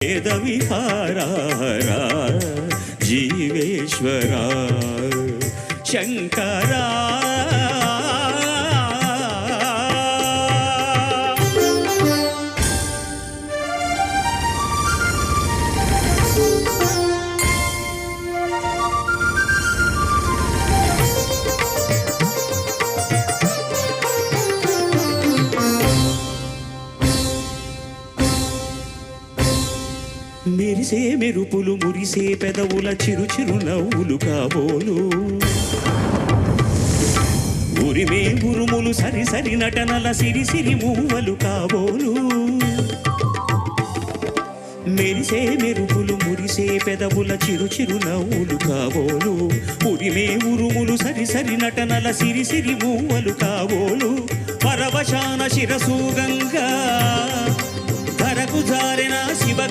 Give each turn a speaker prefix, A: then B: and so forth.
A: వేద విహారా జీవేశ్వరా శంకరా మెరిసే మెరుపులు మురిసే పెదవుల చిరు చిరు నవ్వులు కాబోలు ఉరిమే ఉరుములు సరి సరి నటనల సిరి సిరి మూవలు కాబోలు మెరిసే మెరుపులు మురిసే పెదవుల చిరు చిరు నవ్వులు కాబోలు ఉరిమే ఉరుములు సరి సరి నటనల సిరి సిరి మూవలు కాబోలు పరవశాన శిరసు గంగా ధరకు జారెన శివగంగా